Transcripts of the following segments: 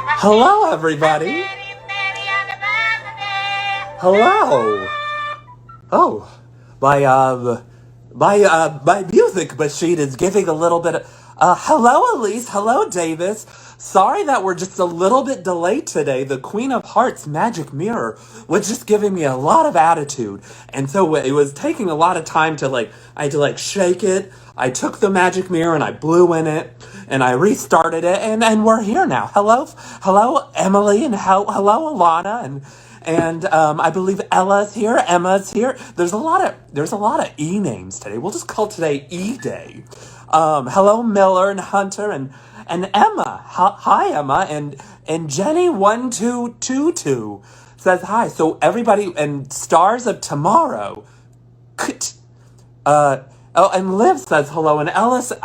Hello, everybody. Hello. Oh, my my music machine is giving a little bit of. Hello, Elise. Hello, Davis. Sorry that we're just a little bit delayed today. The Queen of Hearts magic mirror was just giving me a lot of attitude, and so it was taking a lot of time to I had to shake it. I took the magic mirror and I blew in it, and I restarted it, and we're here now. Hello, Emily, and hello, Alana, and I believe Ella's here. Emma's here. There's a lot of E names today. We'll just call today E Day. Hello, Miller and Hunter and Emma. Hi, Emma, and Jenny1222 says hi. So everybody and stars of tomorrow. Uh, oh, and Liv says hello, and Ella says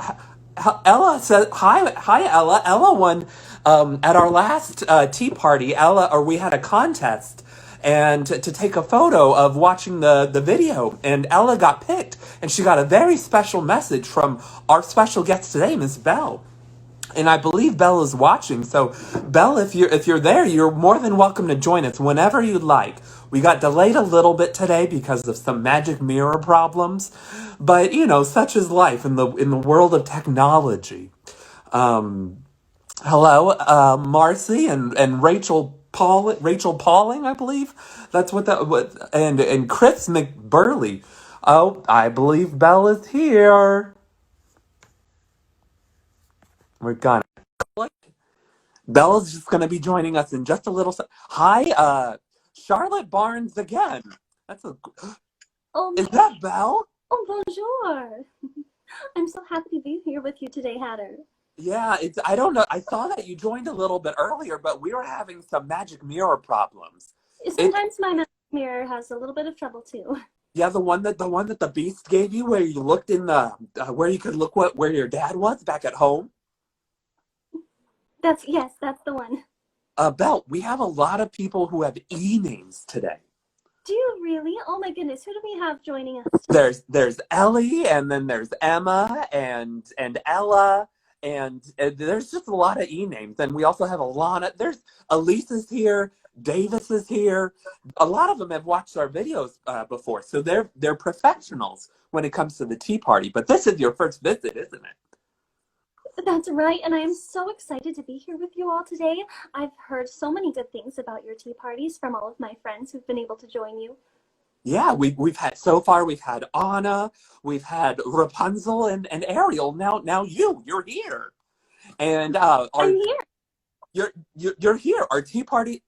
hi, Ella. Ella won at our last tea party. Or we had a contest, and to take a photo of watching the video, and Ella got picked, and she got a very special message from our special guest today, Miss Belle. And I believe Belle is watching. So, Belle, if you're there, you're more than welcome to join us whenever you'd like. We got delayed a little bit today because of some magic mirror problems, but such is life in the world of technology. Um, Hello, Marcy and Rachel Pauling, I believe. That's and Chris McBurley. Oh, I believe Belle is here. We're gonna click. Belle's just going to be joining us in just a little. Hi, Charlotte Barnes again. That's a. Oh, Is that Belle? oh, bonjour. I'm so happy to be here with you today, Hatter. Yeah, I don't know. I saw that you joined a little bit earlier, but we were having some magic mirror problems. Sometimes my magic mirror has a little bit of trouble too. Yeah, the one that the Beast gave you, where you looked in the where you could look where your dad was back at home. Yes, that's the one. Belle, we have a lot of people who have E names today. Do you really? Oh my goodness, who do we have joining us today? There's Ellie, and then there's Emma and Ella, and there's just a lot of E names, and we also have Alana. There's Elise is here, Davis is here. A lot of them have watched our videos before, so they're professionals when it comes to the tea party. But this is your first visit, isn't it? That's right, and I am so excited to be here with you all today. I've heard so many good things about your tea parties from all of my friends who've been able to join you. Yeah, we've had so far. We've had Anna, we've had Rapunzel, and Ariel. Now you're here, and I'm here. you're here. Our tea party.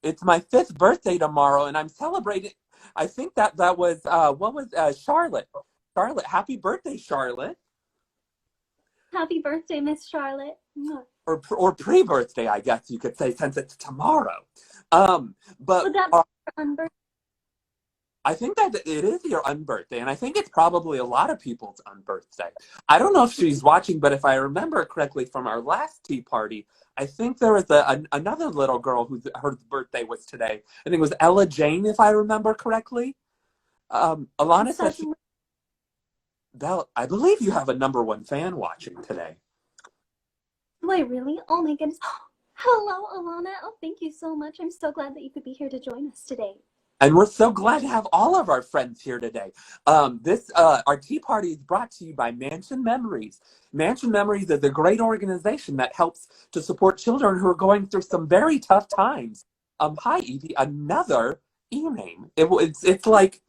It's my 5th birthday tomorrow, and I'm celebrating. I think that was what was Charlotte. Charlotte, happy birthday, Charlotte. Happy birthday, Miss Charlotte. Or pre-birthday, I guess you could say, since it's tomorrow. But Would that be your unbirthday? I think that it is your unbirthday, and I think it's probably a lot of people's unbirthday. I don't know if she's watching, but if I remember correctly from our last tea party, I think there was another little girl her birthday was today. I think it was Ella Jane, if I remember correctly. Alana said, Belle, I believe you have a #1 fan watching today. Do I really? Oh my goodness. Hello, Alana. Oh, thank you so much. I'm so glad that you could be here to join us today. And we're so glad to have all of our friends here today. Our tea party is brought to you by Mansion Memories. Mansion Memories is a great organization that helps to support children who are going through some very tough times. Hi, Evie. Another E name. It's like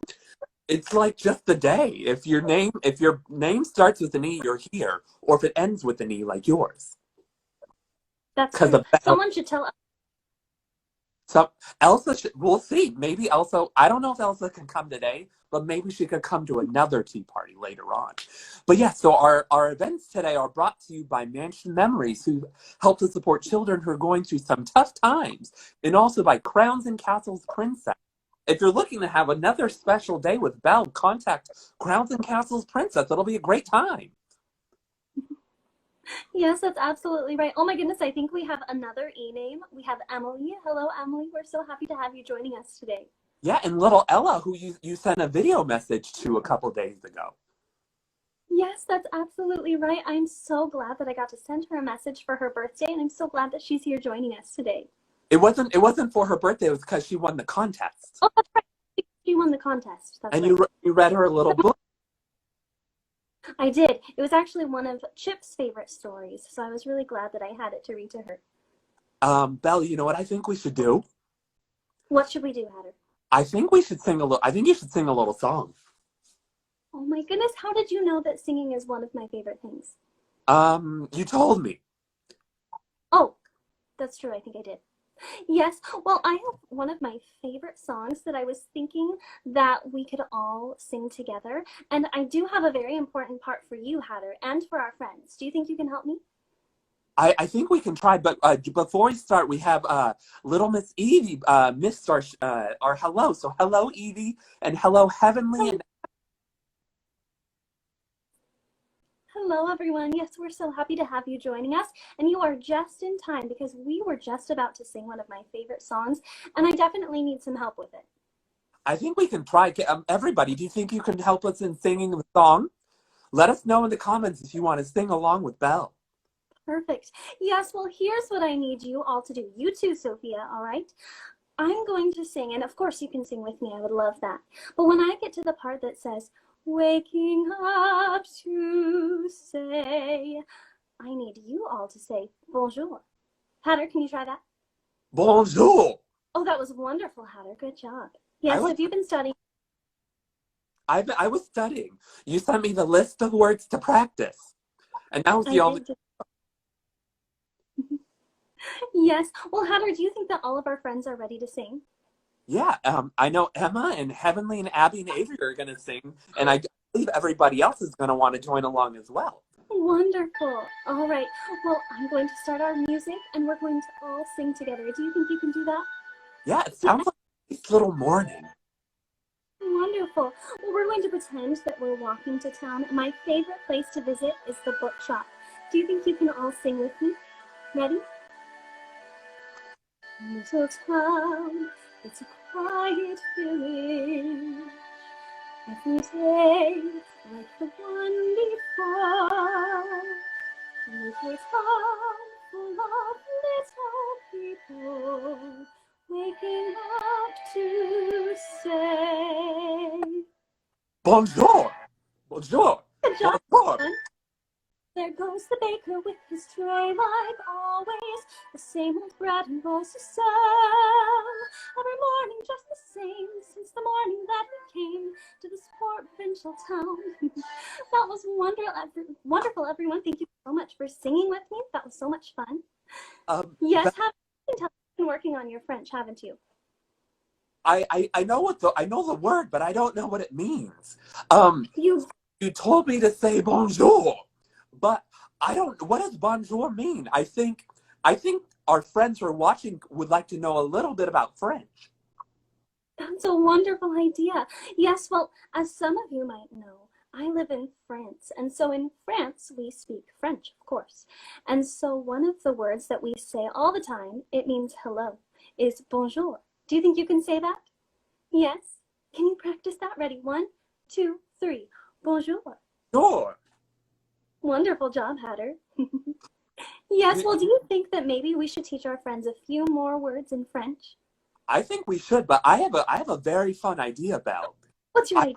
just the day. If your name starts with an E, you're here, or if it ends with an E, like yours. That's true. Someone should tell us. So we'll see. Maybe Elsa, I don't know if Elsa can come today, but maybe she could come to another tea party later on. But yeah, so our events today are brought to you by Mansion Memories, who help to support children who are going through some tough times, and also by Crowns and Castles Princess. If you're looking to have another special day with Belle, contact Crowns and Castles Princess. It'll be a great time. Yes, that's absolutely right. Oh my goodness, I think we have another E name. We have Emily. Hello, Emily. We're so happy to have you joining us today. Yeah, and little Ella, who you sent a video message to a couple days ago. Yes, that's absolutely right. I'm so glad that I got to send her a message for her birthday, and I'm so glad that she's here joining us today. It wasn't for her birthday, it was because she won the contest. Oh, that's right. She won the contest. That's And right. you read her a little book. I did. It was actually one of Chip's favorite stories, so I was really glad that I had it to read to her. Belle, you know what I think we should do? What should we do, Hatter? I think you should sing a little song. Oh my goodness, how did you know that singing is one of my favorite things? You told me. Oh, that's true. I think I did. Yes, well, I have one of my favorite songs that I was thinking that we could all sing together. And I do have a very important part for you, Hatter, and for our friends. Do you think you can help me? I think we can try, but before we start, we have little Miss Evie missed our hello. So hello, Evie, and hello, Heavenly, and Hello, everyone. Yes, we're so happy to have you joining us. And you are just in time because we were just about to sing one of my favorite songs, and I definitely need some help with it. I think we can try. Everybody, do you think you can help us in singing the song? Let us know in the comments if you want to sing along with Belle. Perfect. Yes, well, here's what I need you all to do. You too, Sophia, all right? I'm going to sing, and of course you can sing with me. I would love that. But when I get to the part that says, waking up to say, I need you all to say bonjour. Hatter, can you try that? Bonjour. Oh, that was wonderful, Hatter. Good job. I Yes, was have you been studying? I was studying. You sent me the list of words to practice, and that was I the only. did. Yes. Well, Hatter, do you think that all of our friends are ready to sing? Yeah, I know Emma and Heavenly and Abby and Avery are going to sing, and I believe everybody else is going to want to join along as well. Wonderful. All right. Well, I'm going to start our music, and we're going to all sing together. Do you think you can do that? Yeah, it sounds like a nice little morning. Wonderful. Well, we're going to pretend that we're walking to town. My favorite place to visit is the bookshop. Do you think you can all sing with me? Ready? Little town, it's a quiet village. Every day, like the one before. Little town full of little people, waking up to say, Bonjour, bonjour, good job, bonjour. son. There goes the baker with his tray, like always, the same old bread and rolls to sell. Every morning just the same, since the morning that we came to this poor provincial town. That was wonderful, everyone. Thank you so much for singing with me. That was so much fun. Yes, Belle, you've been working on your French, haven't you? I know the word, but I don't know what it means. Um, You you told me to say bonjour, but I don't. What does bonjour mean? I think our friends who are watching would like to know a little bit about French. That's a wonderful idea. Yes, well, as some of you might know, I live in France, and so in France we speak French, of course. And so one of the words that we say all the time, it means hello, is bonjour. Do you think you can say that? Yes. Can you practice that? Ready? One, two, three. Bonjour. Sure. Wonderful job, Hatter. Yes, You, well, do you think that maybe we should teach our friends a few more words in French? I think we should, but I have a very fun idea, Belle. What's your I idea?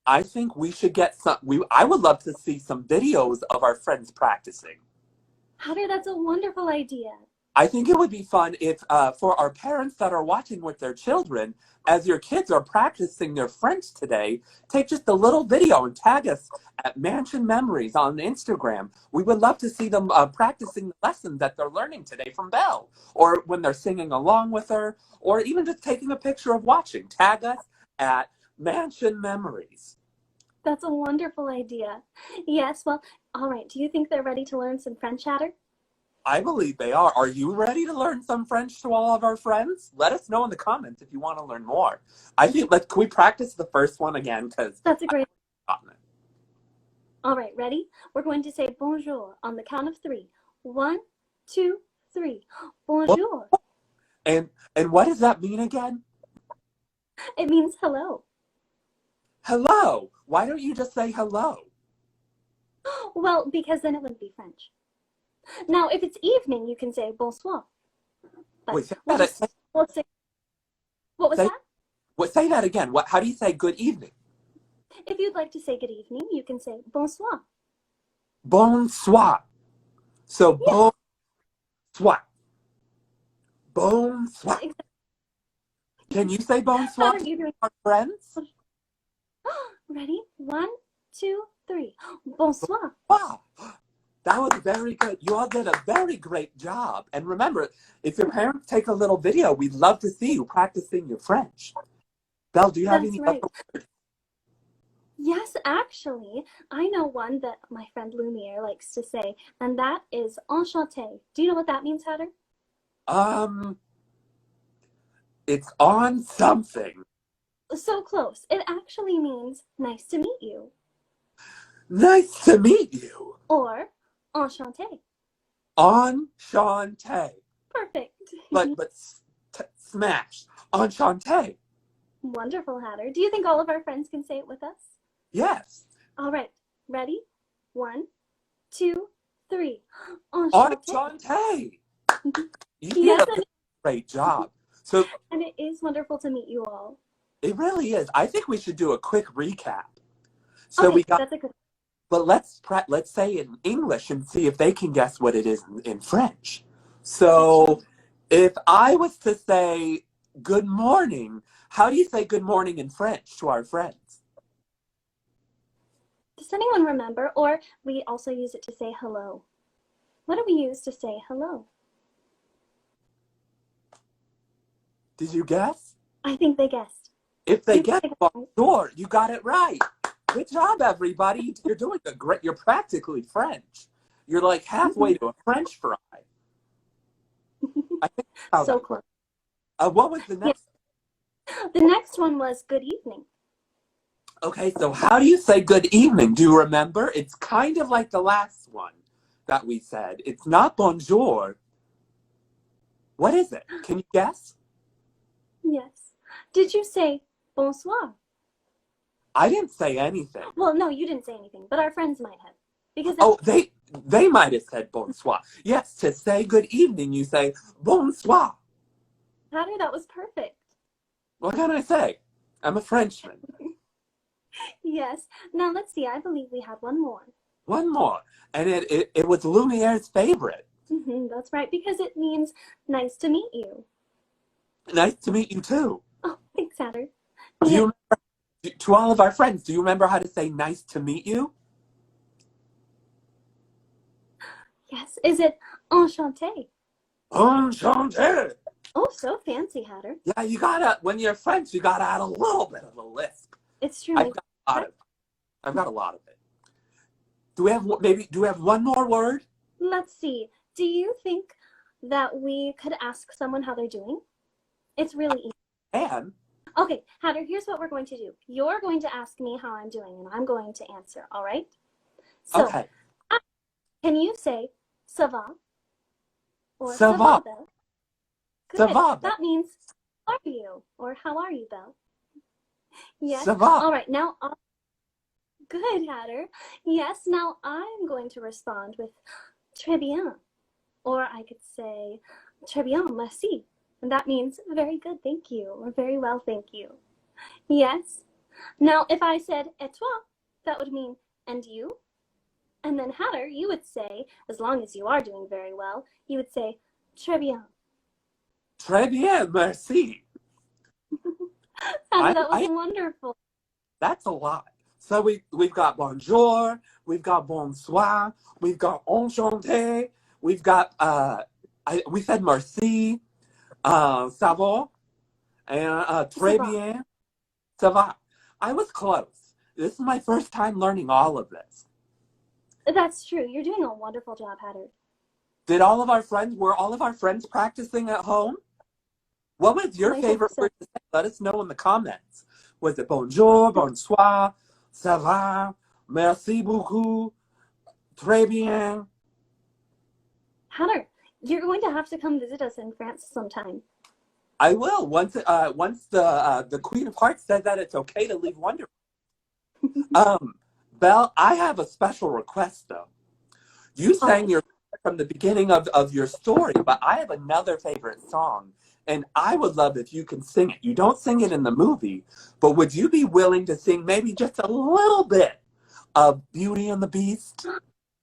I think we should get some. I would love to see some videos of our friends practicing. Hatter, that's a wonderful idea. I think it would be fun if, for our parents that are watching with their children, as your kids are practicing their French today, take just a little video and tag us at Mansion Memories on Instagram. We would love to see them practicing the lessons that they're learning today from Belle, or when they're singing along with her, or even just taking a picture of watching. Tag us at Mansion Memories. That's a wonderful idea. Yes, well, all right. Do you think they're ready to learn some French, Hatter? I believe they are. Are you ready to learn some French to all of our friends? Let us know in the comments if you want to learn more. I think can we practice the first one again? Because That's a great. I've gotten it. All right, ready? We're going to say bonjour on the count of three. One, two, three. Well, Bonjour. and what does that mean again? It means hello. Hello. Why don't you just say hello? Well, because then it wouldn't be French. Now, if it's evening, you can say bonsoir. But Wait, say we'll that. just, we'll say, what was Say, that? say that again. What? How do you say good evening? If you'd like to say good evening, you can say bonsoir. Bonsoir. So Yes, bonsoir. Bonsoir. exactly. Can you say How bonsoir are to you doing? our friends? Ready? 1, 2, 3. Bonsoir. Wow. That was very good. You all did a very great job. And remember, if your parents take a little video, we'd love to see you practicing your French. Belle, do you have That's any right. other? Yes, actually, I know one that my friend Lumiere likes to say, and that is enchanté. Do you know what that means, Hatter? Um, it's on something. So close. It actually means nice to meet you, Nice to meet you. or enchanté. Enchanté. Perfect. But smash. Enchanté. Wonderful, Hatter. Do you think all of our friends can say it with us? Yes. All right. Ready? 1, 2, 3. Enchanté. Enchanté. You did Yes, a great job. So and it is wonderful to meet you all. it really is. I think we should do a quick recap. So Okay, we got, that's a good. but let's say it in English and see if they can guess what it is in French. So if I was to say good morning, how do you say good morning in French to our friends? Does anyone remember? Or we also use it to say hello. What do we use to say hello? Did you guess? I think they guessed. If they You guessed guessed right. bonjour, you got it right. Good job, everybody. You're doing a great, you're practically French. You're like halfway to a French fry. I think that's how So that close. works. What was the Yeah. next? The next one was good evening. Okay, so how do you say good evening? Do you remember? It's kind of like the last one that we said. It's not bonjour. What is it? Can you guess? Yes. Did you say bonsoir? I didn't say anything. Well, no, you didn't say anything, but our friends might have. Because Oh, they might have said bonsoir. Yes, to say good evening, you say bonsoir. Hatter, that was perfect. What can I say? I'm a Frenchman. Yes. Now let's see. I believe we had one more. One more. And it was Lumiere's favorite. That's right, because it means nice to meet you. Nice to meet you too. Oh, thanks, Hatter. Do Yeah. you remember, to all of our friends, do you remember how to say nice to meet you? Yes. Is it enchanté? Enchanté. Oh, so fancy, Hatter. Yeah, you gotta, when you're French, you gotta add a little bit of a lisp. It's true. I've got a lot of it. I've got a lot of it. Do we have one more word? Let's see. Do you think that we could ask someone how they're doing? It's really easy. And Okay, Hatter, here's what we're going to do. You're going to ask me how I'm doing, and I'm going to answer, all right? So, okay. can you say ça va? Or Ça va. Belle? Ça Good. va. That means how are you? Or how are you, Belle? Yes. Ça va. All right, now good, Hatter. Yes, now I'm going to respond with très bien. Or I could say très bien, merci. And that means very good, thank you. Or very well, thank you. Yes. Now, if I said et toi, that would mean and you. And then Hatter, you would say, as long as you are doing very well, you would say très bien. Très bien, merci. Hatter, that was wonderful. That's a lot. So we've got bonjour, we've got bonsoir, we've got enchanté, we've got we said merci, ça va, and très bien, ça va. I was close. This is my first time learning all of this. That's true. You're doing a wonderful job, Hatter. Were all of our friends practicing at home? What was your favorite word to say? Let us know in the comments. Was it bonjour, bonsoir, ça va, merci beaucoup, très bien? Hatter, you're going to have to come visit us in France sometime. I will. Once the Queen of Hearts said that it's okay to leave Wonder. Belle, I have a special request though. You All sang right. your from the beginning of your story, but I have another favorite song, and I would love if you can sing it. You don't sing it in the movie, but would you be willing to sing maybe just a little bit of Beauty and the Beast?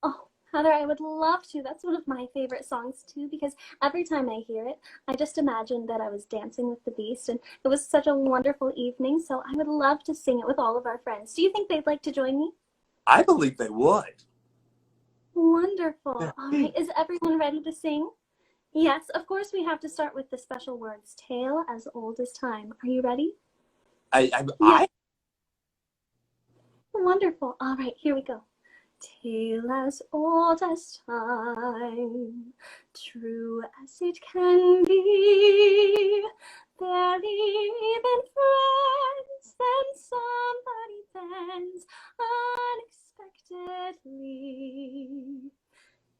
Oh, Heather, I would love to. That's one of my favorite songs too, because every time I hear it, I just imagine that I was dancing with the Beast, and it was such a wonderful evening. So I would love to sing it with all of our friends. Do you think they'd like to join me? I believe they would. Wonderful. All right. Is everyone ready to sing? Yes, of course we have to start with the special words, tale as old as time. Are you ready? I, I, Yes. I Wonderful. All right, here we go. Tale as old as time, true as it can be. Barely even friends, then somebody bends unexpectedly.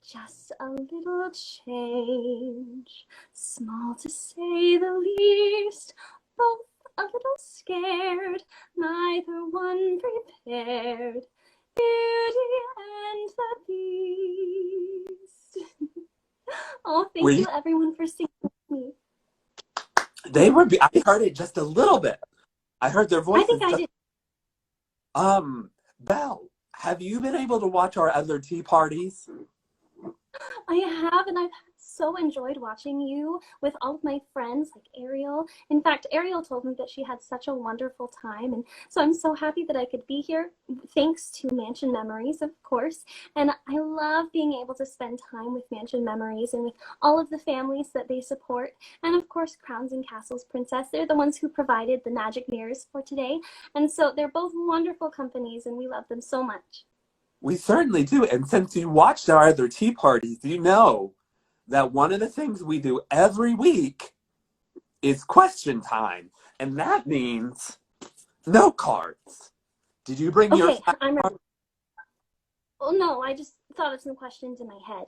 Just a little change, small to say the least, both a little scared, neither one prepared. Beauty and the Beast. Oh, thank we you everyone for singing with me. they were. I heard it just a little bit. I heard their I voices think I just. did. Belle, have you been able to watch our other tea parties? I have, and I've so enjoyed watching you with all of my friends like Ariel. In fact, Ariel told me that she had such a wonderful time, and so I'm so happy that I could be here, thanks to Mansion Memories, of course. And I love being able to spend time with Mansion Memories and with all of the families that they support. And of course, Crowns and Castles Princess. They're the ones who provided the magic mirrors for today. And so they're both wonderful companies, and we love them so much. We certainly do. And since you watched our other tea parties, you know that one of the things we do every week is question time. And that means no cards. Did you bring your Okay, I'm ready. Well, no, I just thought of some questions in my head.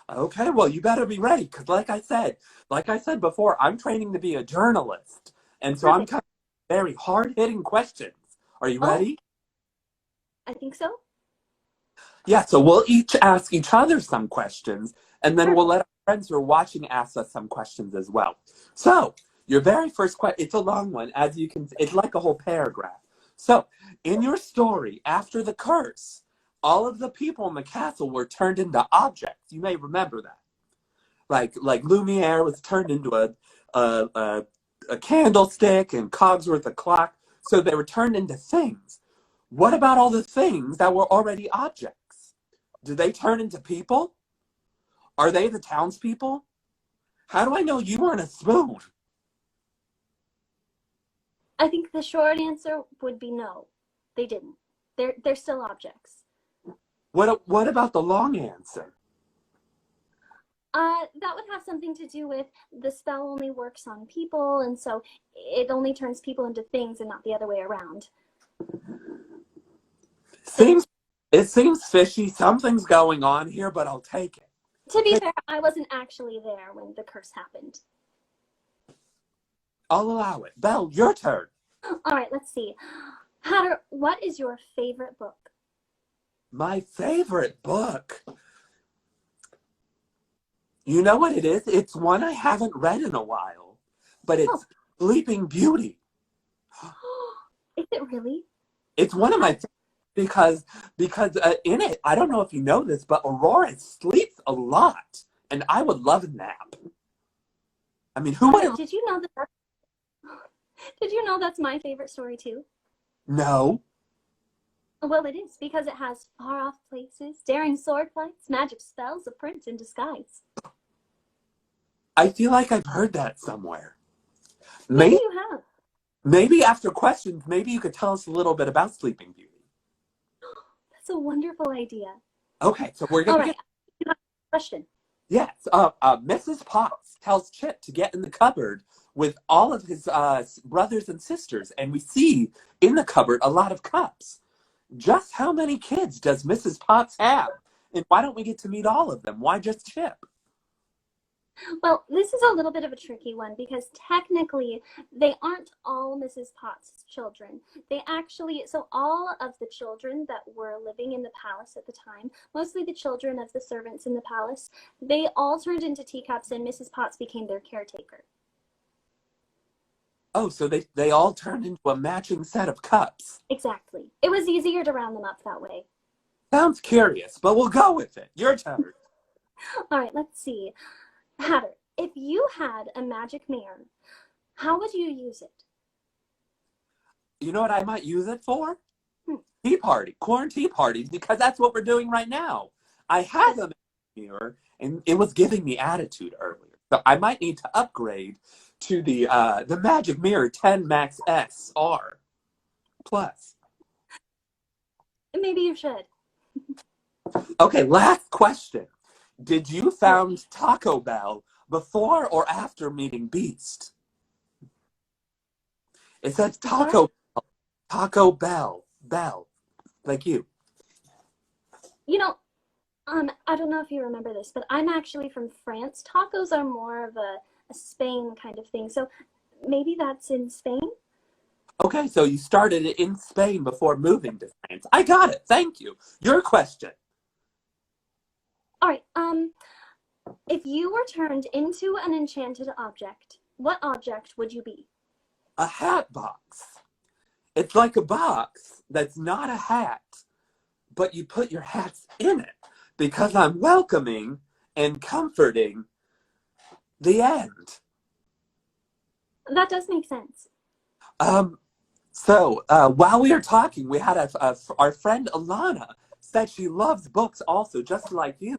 Okay, well, you better be ready because, like I said before, I'm training to be a journalist, and so I'm Perfect. kind of very hard-hitting questions. Are you Oh, ready? I think so. Yeah. So we'll each ask each other some questions, and then we'll Perfect. let our friends who are watching ask us some questions as well. So your very first question—it's a long one, as you can. It's like a whole paragraph. So in your story, after the curse, all of the people in the castle were turned into objects. You may remember that. Like Lumiere was turned into a, a, a candlestick and Cogsworth a clock. So they were turned into things. What about all the things that were already objects? Do they turn into people? Are they the townspeople? How do I know you weren't a spoon? I think the short answer would be no. They didn't. They're still objects. What about the long answer? That would have something to do with the spell only works on people, and so it only turns people into things and not the other way around. Seems it seems fishy. Something's going on here, but I'll take it. To be fair, I wasn't actually there when the curse happened. I'll allow it. Belle, your turn. All right, let's see. Hatter, what is your favorite book? My favorite book. You know what it is? It's one I haven't read in a while, but Oh, it's Sleeping Beauty. is it really? It's one of Hatter, my because in it, I don't know if you know this, but Aurora sleeps a lot, and I would love a nap. I mean, who Hatter, would? did you know that's my favorite story too? No, Well, it is because it has far off places, daring sword fights, magic spells, a prince in disguise. I feel like I've heard that somewhere. Maybe Maybe, you have. maybe after questions, maybe you could tell us a little bit about Sleeping Beauty. That's a wonderful idea. Okay, so we're All gonna right, get. you have a question. Yes, Mrs. Potts tells Chip to get in the cupboard with all of his brothers and sisters, and we see in the cupboard a lot of cups. Just how many kids does Mrs. Potts have? And why don't we get to meet all of them? Why just Chip? Well, this is a little bit of a tricky one because technically they aren't all Mrs. Potts' children. They actually, so all of the children that were living in the palace at the time, mostly the children of the servants in the palace, they all turned into teacups and Mrs. Potts became their caretaker. Oh, so they all turned into a matching set of cups. Exactly. It was easier to round them up that way. Sounds curious, but we'll go with it. Your turn. All right, let's see. Hatter, if you had a magic mirror, how would you use it? You know what I might use it for? Hmm. Tea party, Quaran-Tea parties, because that's what we're doing right now. I have a mirror, and it was giving me attitude earlier. So I might need to upgrade to the Magic Mirror 10 Max X R Plus. Maybe you should. Okay, last question. Did you found Taco Bell before or after meeting Beast? It says Taco Bell, like you. You know, I don't know if you remember this, but I'm actually from France. Tacos are more of a Spain kind of thing. So maybe that's in Spain? Okay, so you started it in Spain before moving to France. I got it. Thank you. Your question. All right. If you were turned into an enchanted object, what object would you be? A hat box. It's like a box that's not a hat, but you put your hats in it because I'm welcoming and comforting the end. That does make sense. So while we were talking, we had our friend Alana said she loves books also, just like you.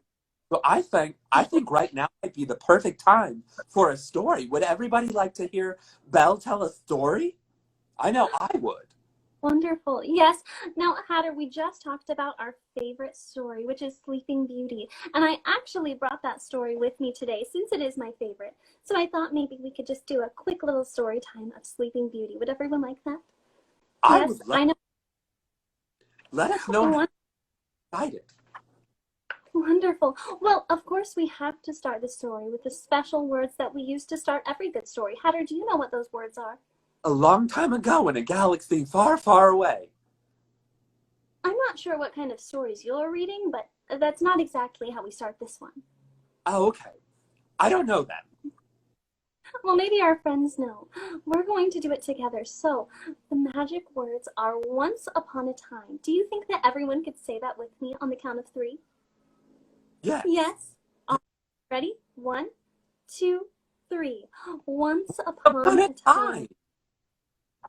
So I think right now might be the perfect time for a story. Would everybody like to hear Belle tell a story? I know I would. Wonderful. Yes. Now, Hatter, we just talked about our favorite story, which is Sleeping Beauty. And I actually brought that story with me today since it is my favorite. So I thought maybe we could just do a quick little story time of Sleeping Beauty. Would everyone like that? I Yes, would love. I know. Let us know how excited. Wonderful. Well, of course, we have to start the story with the special words that we use to start every good story. Hatter, do you know what those words are? A long time ago in a galaxy far, far away. I'm not sure what kind of stories you're reading, but that's not exactly how we start this one. Oh, okay. I don't know that. Well, maybe our friends know. We're going to do it together. So, the magic words are once upon a time. Do you think that everyone could say that with me on the count of 3? Yes. Yes. Ready? 1, 2, 3. Once upon a time.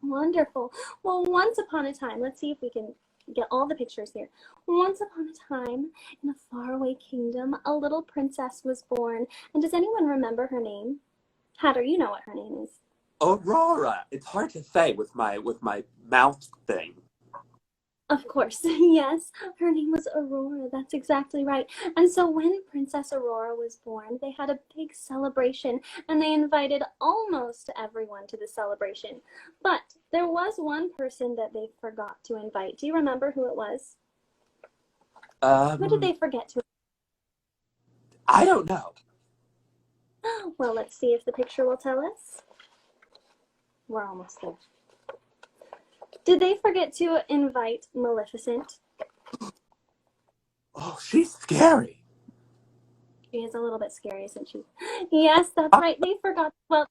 Wonderful. Well, once upon a time, let's see if we can get all the pictures here. Once upon a time, in a faraway kingdom, a little princess was born. And does anyone remember her name? Hatter, you know what her name is. Aurora. It's hard to say with my mouth thing. Of course, yes, her name was Aurora. That's exactly right. And so when Princess Aurora was born, they had a big celebration and they invited almost everyone to the celebration. But there was one person that they forgot to invite. Do you remember who it was? Who did they forget to? I don't know. Well, let's see if the picture will tell us. We're almost there. Did they forget to invite Maleficent? Oh, she's scary. She is a little bit scary, isn't she? Yes, that's right. They forgot. Well,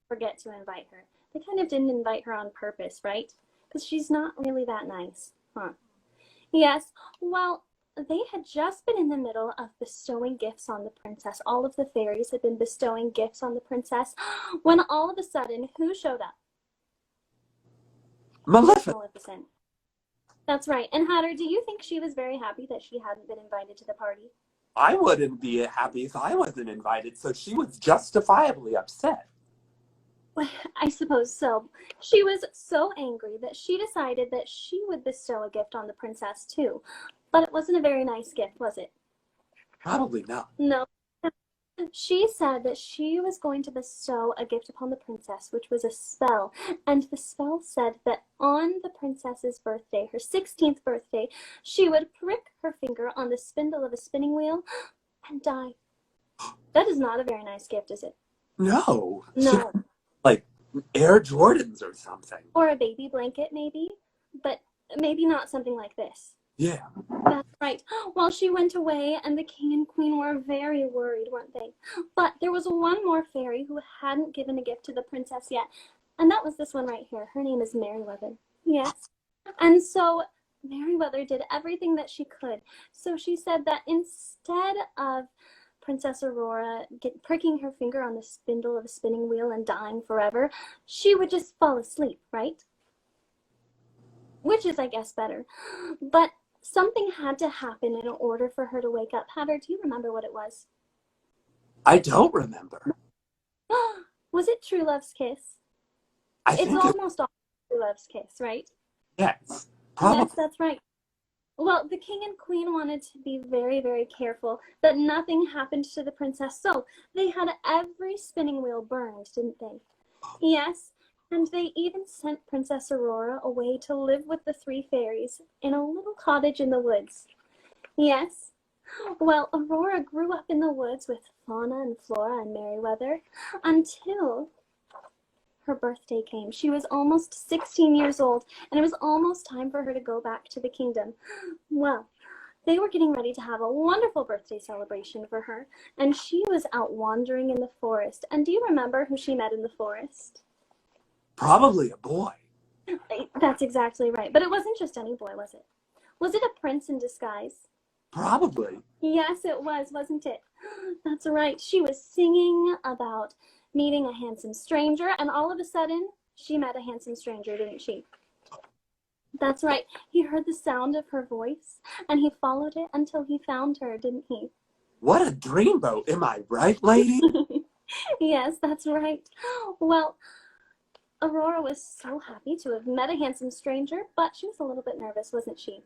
forget to invite her. They kind of didn't invite her on purpose, right? Because she's not really that nice, huh? Yes. Well, they had just been in the middle of bestowing gifts on the princess. All of the fairies had been bestowing gifts on the princess when all of a sudden, who showed up? Maleficent. That's right. And Hatter, do you think she was very happy that she hadn't been invited to the party? I wouldn't be happy if I wasn't invited, so she was justifiably upset. Well, I suppose so. She was so angry that she decided that she would bestow a gift on the princess too. But it wasn't a very nice gift, was it? Probably not. No. She said that she was going to bestow a gift upon the princess, which was a spell. And the spell said that on the princess's birthday, her 16th birthday, she would prick her finger on the spindle of a spinning wheel and die. That is not a very nice gift, is it? No, she No. like Air Jordans or something. Or a baby blanket, maybe, but maybe not something like this. Yeah. That's right. Well, she went away, and the king and queen were very worried, weren't they? But there was one more fairy who hadn't given a gift to the princess yet, and that was this one right here. Her name is Merryweather. Yes. And so Merryweather did everything that she could. So she said that instead of Princess Aurora pricking her finger on the spindle of a spinning wheel and dying forever, she would just fall asleep, right? Which is, I guess, better. But something had to happen in order for her to wake up. Hatter, do you remember what it was? I don't remember. Was it True Love's kiss? I It's think it, almost all True Love's kiss, right? yes, Yes, probably. that's right. Well, the king and queen wanted to be very, very careful that nothing happened to the princess, so they had every spinning wheel burned, didn't they? Yes, and they even sent Princess Aurora away to live with the three fairies in a little cottage in the woods. Yes. Well, Aurora grew up in the woods with Fauna and Flora and Merryweather until her birthday came. She was almost 16 years old, and it was almost time for her to go back to the kingdom. Well, they were getting ready to have a wonderful birthday celebration for her, and she was out wandering in the forest. And do you remember who she met in the forest? Probably a boy. That's exactly right. But it wasn't just any boy, was it? Was it a prince in disguise? Probably. Yes, it was, wasn't it? That's right. She was singing about meeting a handsome stranger, and all of a sudden, she met a handsome stranger, didn't she? That's right. He heard the sound of her voice, and he followed it until he found her, didn't he? What a dreamboat, am I right, lady? Yes, that's right. Well, Aurora was so happy to have met a handsome stranger, but she was a little bit nervous, wasn't she?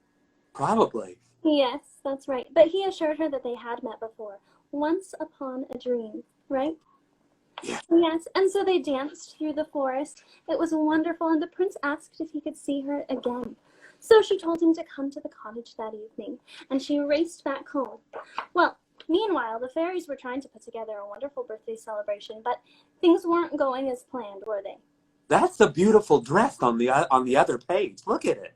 Probably. Yes, that's right. But he assured her that they had met before, once upon a dream, right? Yeah. Yes, and so they danced through the forest. It was wonderful, and the prince asked if he could see her again. So she told him to come to the cottage that evening, and she raced back home. Well, meanwhile, the fairies were trying to put together a wonderful birthday celebration, but things weren't going as planned, were they? That's a beautiful dress on the other page. Look at it.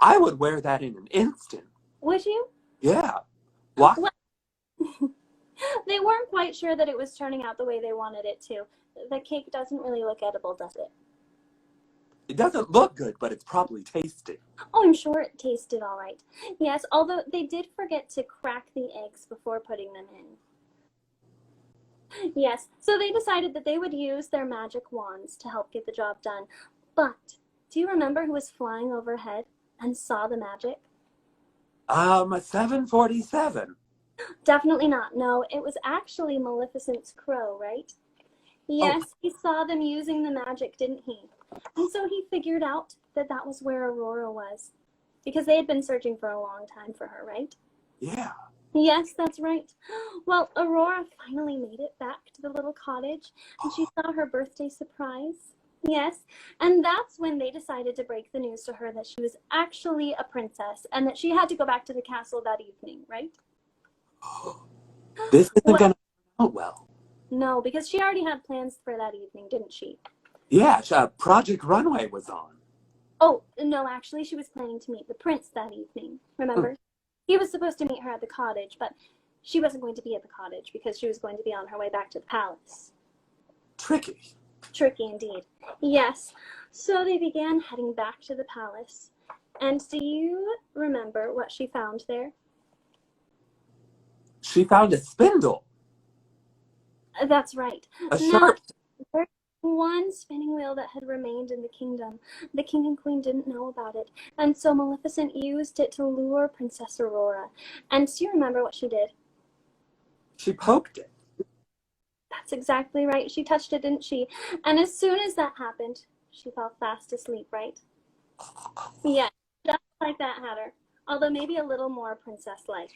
I would wear that in an instant. Would you? Yeah. Why? Well, they weren't quite sure that it was turning out the way they wanted it to. The cake doesn't really look edible, does it? It doesn't look good, but it's probably tasty. Oh, I'm sure it tasted all right. Yes, although they did forget to crack the eggs before putting them in. Yes, so they decided that they would use their magic wands to help get the job done. But do you remember who was flying overhead and saw the magic? A 747. Definitely not. No, it was actually Maleficent's crow, right? Oh, Yes, he saw them using the magic, didn't he? And so he figured out that that was where Aurora was, because they had been searching for a long time for her, right? yeah. Yes, that's right. Well, Aurora finally made it back to the little cottage, and she saw her birthday surprise. Yes, and that's when they decided to break the news to her that she was actually a princess and that she had to go back to the castle that evening, right? This isn't Well, going to turn out well. no, because she already had plans for that evening, didn't she? Yeah, Project Runway was on. Oh, no, actually, she was planning to meet the prince that evening, remember? He was supposed to meet her at the cottage, but she wasn't going to be at the cottage because she was going to be on her way back to the palace. Tricky. Tricky indeed. Yes. So they began heading back to the palace. And do you remember what she found there? She found a spindle, That's right. a Now, sharp. there's one spinning wheel that had remained in the kingdom. The king and queen didn't know about it. And so Maleficent used it to lure Princess Aurora. And do you remember what she did? She poked it. That's exactly right. She touched it, didn't she? And as soon as that happened, she fell fast asleep, right? Yeah, just like that, Hatter. Although maybe a little more princess-like.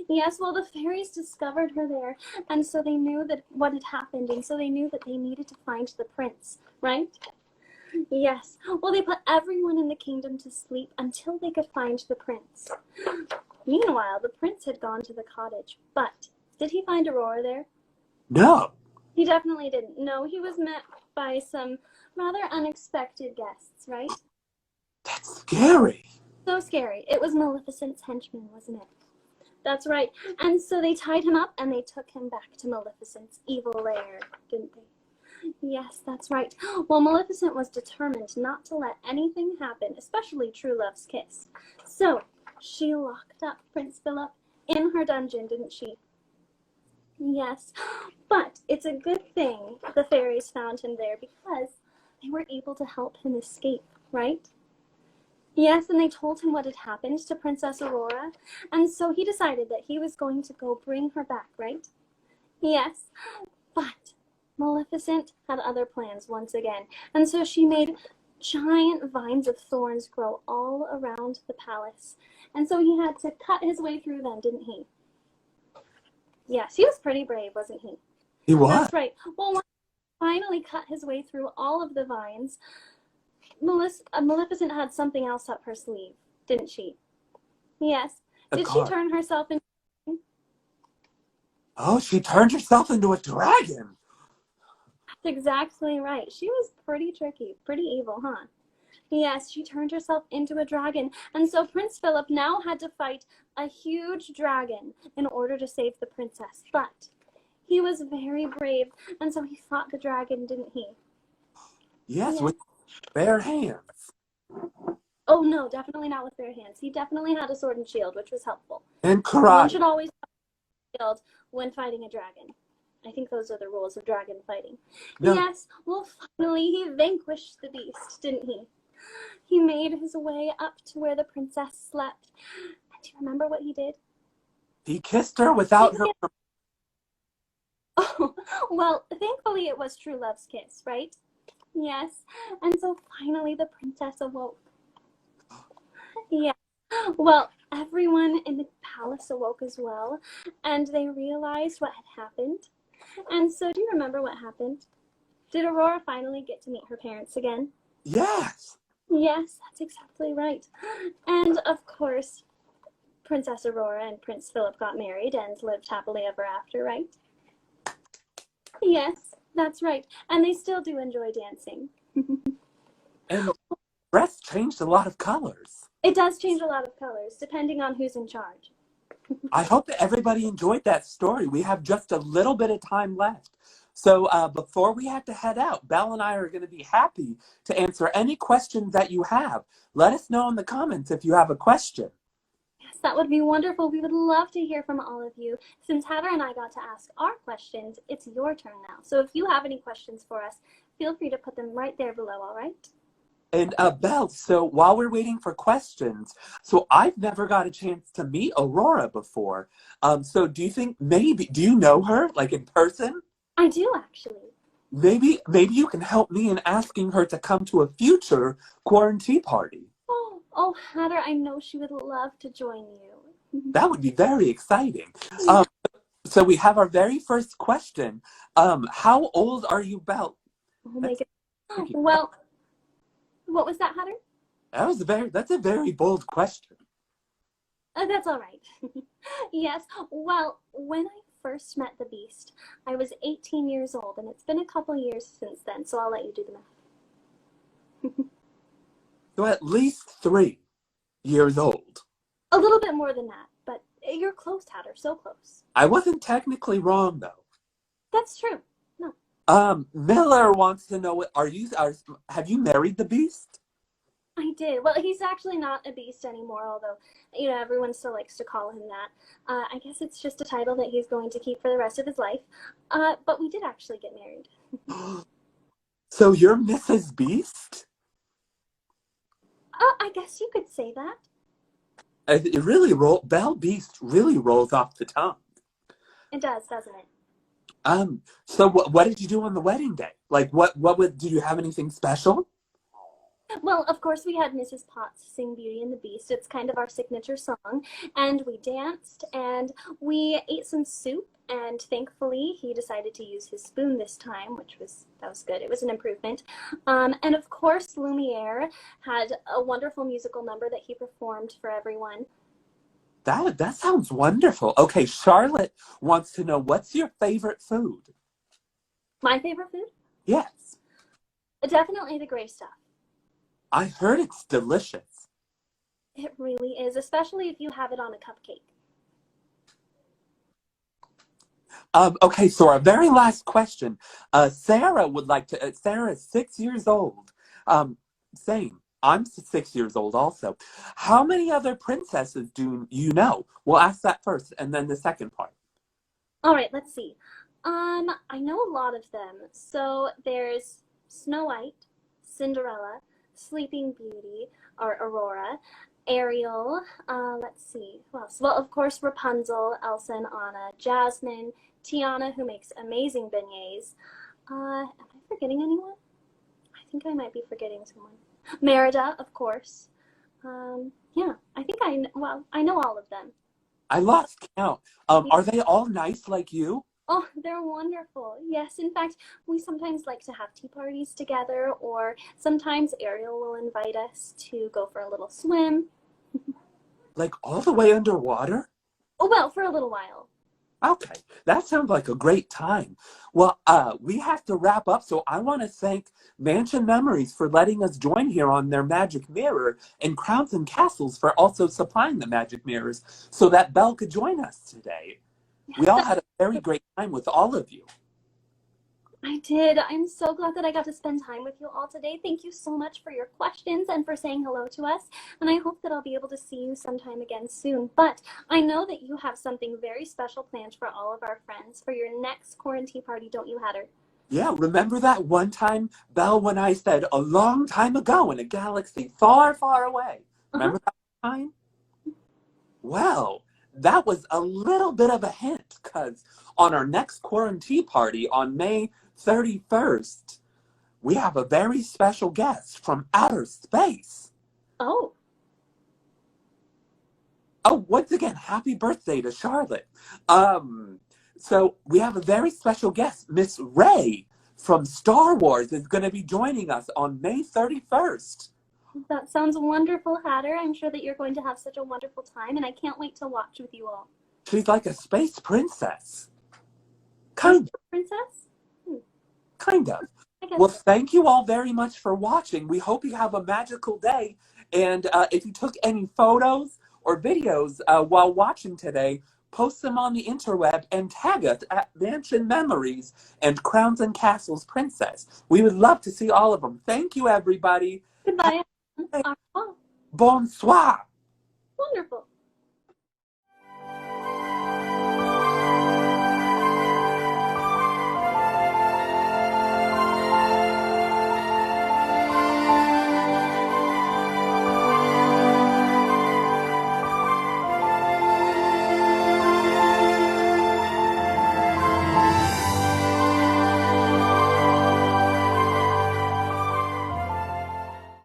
Yes, well, the fairies discovered her there, and so they knew that what had happened, and so they knew that they needed to find the prince, right? Yes. Well, they put everyone in the kingdom to sleep until they could find the prince. Meanwhile, the prince had gone to the cottage, but did he find Aurora there? No. He definitely didn't. No, he was met by some rather unexpected guests, right? That's scary. So scary. It was Maleficent's henchmen, wasn't it? That's right. And so they tied him up and they took him back to Maleficent's evil lair, didn't they? Yes, that's right. Well, Maleficent was determined not to let anything happen, especially true love's kiss. So she locked up Prince Philip in her dungeon, didn't she? Yes, but it's a good thing the fairies found him there because they were able to help him escape, right? Yes, and they told him what had happened to Princess Aurora, and so he decided that he was going to go bring her back, right? Yes, but Maleficent had other plans once again, and so she made giant vines of thorns grow all around the palace, and so he had to cut his way through them, didn't he? Yes, he was pretty brave, wasn't he? He was. That's right. Well, when he finally cut his way through all of the vines, Maleficent had something else up her sleeve, didn't she? Yes. A Did she card. turn herself into... Oh, she turned herself into a dragon. That's exactly right. She was pretty tricky, pretty evil, huh? Yes, she turned herself into a dragon, and so Prince Philip now had to fight a huge dragon in order to save the princess. But he was very brave, and so he fought the dragon, didn't he? Yes, Yes. with bare hands. Oh no, definitely not with bare hands. He definitely had a sword and shield, which was helpful. And One should karate. always have a shield when fighting a dragon. I think those are the rules of dragon fighting. No, Yes, well, finally he vanquished the beast, didn't he? He made his way up to where the princess slept. And do you remember what he did? he kissed her without her. Oh, well, thankfully it was true love's kiss, right? Yes, and so finally the princess awoke. Yeah. Well, everyone in the palace awoke as well, and they realized what had happened. And so, do you remember what happened? Did Aurora finally get to meet her parents again? Yes. Yes, that's exactly right. And of course, Princess Aurora and Prince Philip got married and lived happily ever after, right? Yes, that's right. And they still do enjoy dancing. And dress changed a lot of colors. It does change a lot of colors, depending on who's in charge. I hope that everybody enjoyed that story. We have just a little bit of time left. So before we have to head out, Belle and I are going to be happy to answer any questions that you have. Let us know in the comments if you have a question. Yes, that would be wonderful. We would love to hear from all of you. Since Heather and I got to ask our questions, it's your turn now. So if you have any questions for us, feel free to put them right there below, all right? And Belle, so while we're waiting for questions, so I've never got a chance to meet Aurora before. So do you think do you know her, like in person? I do, actually. Maybe you can help me in asking her to come to a future Quaran-Tea party. Oh, Heather, I know she would love to join you. That would be very exciting. So we have our very first question. How old are you, Belle? Oh my goodness. Well, what was that, Heather? That's a very bold question. That's all right. Yes, well, when I first met the Beast, I was 18 years old, and it's been a couple years since then, so I'll let you do the math. So at least 3 years old. A little bit more than that, but you're close, Heather, so close. I wasn't technically wrong though. That's true. No. Miller wants to know, have you married the Beast? I did. Well, he's actually not a beast anymore, although, everyone still likes to call him that. I guess it's just a title that he's going to keep for the rest of his life. But we did actually get married. So you're Mrs. Beast? I guess you could say that. It really Belle Beast really rolls off the tongue. It does, doesn't it? So what did you do on the wedding day? Like, do you have anything special? Well, of course, we had Mrs. Potts sing Beauty and the Beast. It's kind of our signature song. And we danced, and we ate some soup, and thankfully, he decided to use his spoon this time, that was good. It was an improvement. And of course, Lumiere had a wonderful musical number that he performed for everyone. That sounds wonderful. Okay, Charlotte wants to know, what's your favorite food? My favorite food? Yes. Definitely the gray stuff. I heard it's delicious. It really is, especially if you have it on a cupcake. Okay, so our very last question. Sarah would like to. Sarah is 6 years old. Same. I'm 6 years old also. How many other princesses do you know? We'll ask that first, and then the second part. All right, let's see. I know a lot of them. So there's Snow White, Cinderella, Sleeping Beauty, or Aurora, Ariel. Let's see, who else? Well, of course, Rapunzel, Elsa and Anna, Jasmine, Tiana, who makes amazing beignets. Am I forgetting anyone? I think I might be forgetting someone. Merida, of course. Yeah, I think I know all of them. I lost count. Are they all nice like you? Oh, they're wonderful. Yes, in fact, we sometimes like to have tea parties together, or sometimes Ariel will invite us to go for a little swim. Like all the way underwater? Oh, well, for a little while. Okay, that sounds like a great time. Well, we have to wrap up, so I want to thank Mansion Memories for letting us join here on their magic mirror, and Crowns and Castles for also supplying the magic mirrors so that Belle could join us today. We all had a very great time with all of you. I did. I'm so glad that I got to spend time with you all today. Thank you so much for your questions and for saying hello to us. And I hope that I'll be able to see you sometime again soon. But I know that you have something very special planned for all of our friends for your next Quaran-Tea party, don't you, Hatter? Yeah, remember that one time, Belle, when I said a long time ago in a galaxy far, far away? Uh-huh. Remember that time? Well, that was a little bit of a hint, because on our next Quaran-Tea party on May 31st, we have a very special guest from outer space. Oh. Oh, once again, happy birthday to Charlotte. So we have a very special guest, Miss Ray from Star Wars is going to be joining us on May 31st. That sounds wonderful, Hatter. I'm sure that you're going to have such a wonderful time, and I can't wait to watch with you all. She's like a space princess. Kind of. Princess? Kind of. I guess Well, so. thank you all very much for watching. We hope you have a magical day. And if you took any photos or videos while watching today, post them on the interweb and tag us at Mansion Memories and Crowns and Castles Princess. We would love to see all of them. Thank you, everybody. Goodbye. Au revoir. Bonsoir. Wonderful.